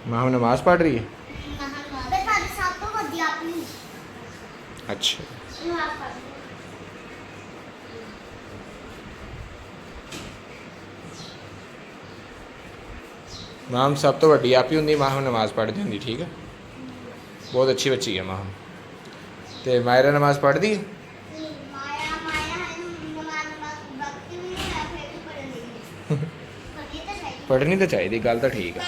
माम नमाज पढ़ रही है। अच्छा माम सब तो वड्डी आप ही होंगी, माम नमाज पढ़ती होंगी। ठीक है, बहुत अच्छी बच्ची है माम। तो मायरा नमाज पढ़ती है। पढ़नी तो चाहिए, गल तो ठीक है।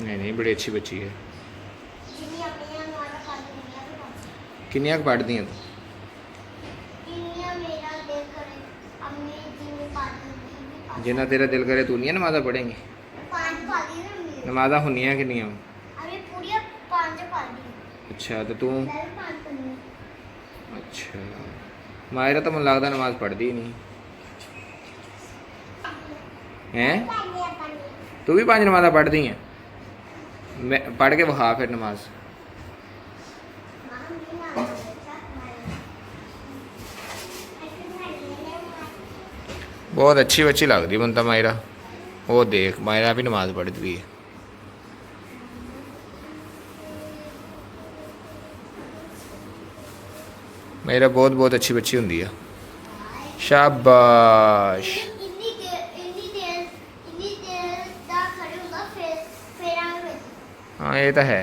नहीं नहीं, बड़ी अच्छी बच्ची है। किन्नियां कुं पढ़दी हैं तू? जिन्ना तेरा दिल करे तू नहीं नमाज़ा पढ़ेंगी। नमाज़ा होनियां किन्नियां? अच्छा तो तू? अच्छा मायरा तो मुझे लगता नमाज पढ़ती ही नहीं है। तू भी 5 नमाज़ा पढ़ती हैं? मैं पढ़ के विखा फिर नमाज। बहुत अच्छी बच्ची लग रही मन तो मायरा। वो देख मायरा भी नमाज पढ़ती है। मेरा बहुत बहुत अच्छी बच्ची होंगी है। शाबाश। हाँ ये तो है,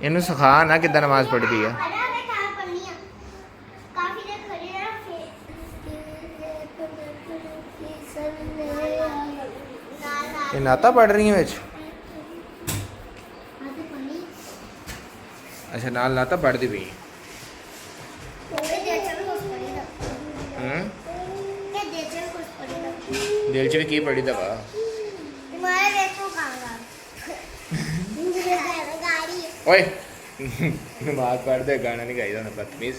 इनू सिखा ना कि नमाज पढ़ती है। ये नाता पढ़ रही है। अच्छा नाल नाता पढ़ती पई। दिल च भी की पढ़ी दवा। ओए नमाज पढ़ते गाना नहीं गाई होना बदतमीज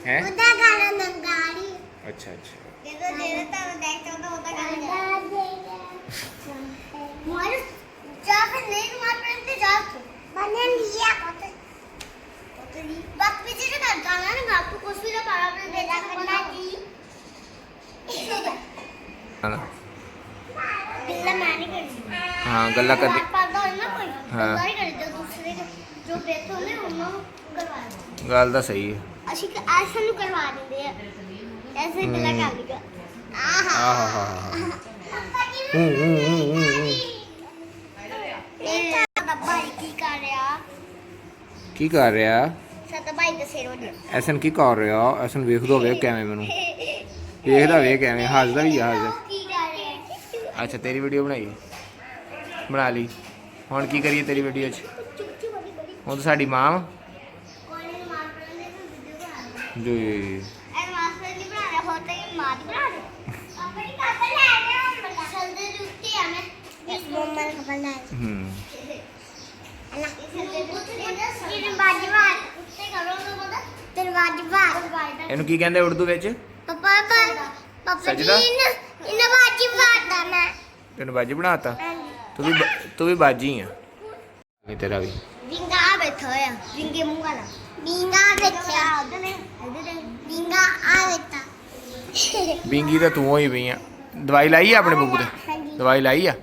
है। अच्छा अच्छा हाँ गल्ला कर। हाँ गल तो सही है। की कर रहा ऐसन की कर रहा ऐसन वेख दो वे कैमें मैनू वेखदा वे कैमें हसदा भी हसदा। अच्छा तेरी वीडियो बनाई बना ली हुण की करिए तेरी वीडियो च हुण तो साडी मां जी ਇਹਨੂੰ ਕੀ ਕਹਿੰਦੇ ਉਰਦੂ ਵਿੱਚ? ਸਜਦਾ। ਤੈਨੂੰ ਬਾਜੀ ਬਣਾਤਾ? ਤੂੰ ਵੀ ਬਾਜੀ ਆ। ਨਹੀਂ ਤੇਰਾ ਵੀ ਵਿੰਗਾ ਬੈਠਾ ਹੋਇਆ ਵਿੰਗੇ ਮੂੰਹ ਵਾਲਾ ਵਿੰਗਾ ਬੈਠਾ ਵਿੰਗਾ ਆ ਬੈਠਾ। ਵਿੰਗੀ ਤਾਂ ਤੂੰ ਹੋਈ ਪਈ ਆ। ਦਵਾਈ ਲਾਈ ਆ ਆਪਣੇ ਬੱਬੂ ਤੇ? ਦਵਾਈ ਲਾਈ ਆ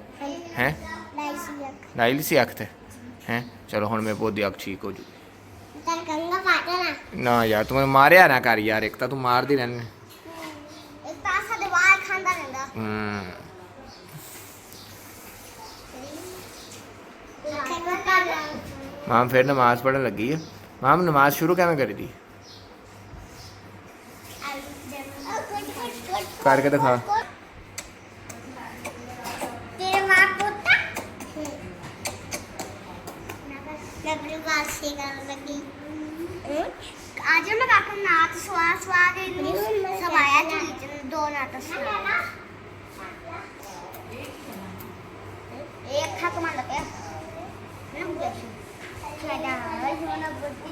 ਹੈ? ਲਾਈ ਸੀ ਅੱਖ ਤੇ ਹੈ? ਚਲੋ ਹੁਣ ਮੈਂ ਬਹੁਤ ਅੱਖ ਠੀਕ ਹੋ ਜੂ। ना यार तुम्हें मारिया ना कर यार, एक तू मारती रहने। माम फिर नमाज पढ़ने लगी है। माम नमाज शुरू कैसे करी थी? करके दिखा। आज मैं काका नाच स्वा स्वा के सब आया चली दो नाच एक खा कमा लगे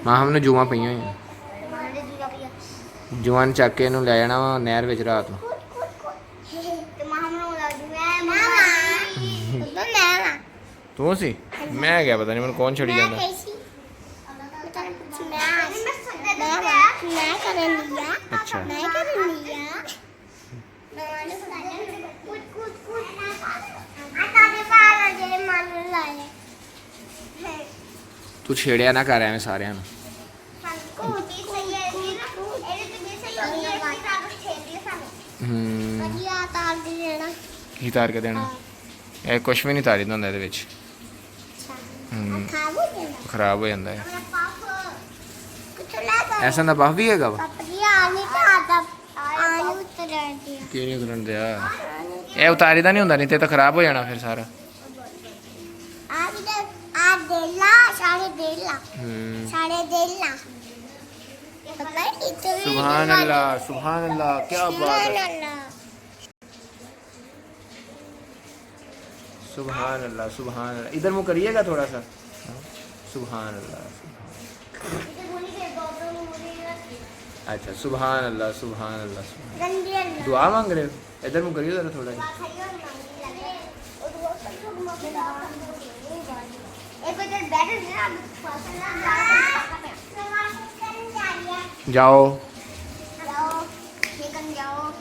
मां हमने जुआ पईयां हैं। जुआन चक के इनू ले जाना वा नहर विच रात नूं। तू सी मैं क्या पता नहीं मैंने कौन छड़ी जाता। अच्छा मैं कर रही है कूद कूद कूद आता दे पार जे मन लाए तू छेड़िया ना कर एवं सारिਆਂ ਨੂੰ कूदी सही है ਇਹਦੇ ਤੇ ਵੀ ਸਹੀ ਹੋਈ ਹੈ ਕਿ ਤਾਂ ਛੇੜ ਲੈ ਸਾਨੂੰ ਵਧੀਆ ਤਾਰ ਦੇ ਦੇਣਾ ਕੀ ਤਾਰ ਕੇ ਦੇਣਾ ਇਹ ਕੁਝ ਵੀ ਨਹੀਂ ਤਾਰੀਦਾ ਹੁੰਦਾ ਇਹਦੇ ਵਿੱਚ ਖਾਬੂ ਦੇਣਾ ਖਰਾਬ ਹੋ ਜਾਂਦਾ ਹੈ ਮੇਰਾ ਪਾਪ ਕੁਛ ਲਾ ਕਰ ਐਸਾ ਦਾ ਬਾਹ ਵੀ ਹੈਗਾ ਵਾ ਪਪੜੀ ਆਣੀ ਤਾਂ ਆਦਾ ਆਣੀ ਉਤਰ ਰਹੀ ਹੈ ਕੀ ਨਹੀਂ ਕਰਨ ਦਿਆ ਇਹ ਉਤਾਰੀਦਾ ਨਹੀਂ ਹੁੰਦਾ ਨਹੀਂ ਤੇ ਤਾਂ ਖਰਾਬ ਹੋ ਜਾਣਾ ਫਿਰ ਸਾਰਾ ਆ ਵੀ ਆ ਦੇਲਾ ਸਾਰੇ ਦੇਲਾ ਸਾਰੇ ਦੇਲਾ ਪਤਾ ਹੈ ਇੱਥੇ ਵੀ सुभान अल्लाह क्या बात है सुभान अल्लाह इधर मुँह करिएगा थोड़ा सा सुभान अल्लाह अच्छा सुभान अल्लाह दुआ मांग रहे हो इधर मुँह करिए जरा थोड़ा सा जाओ जाओ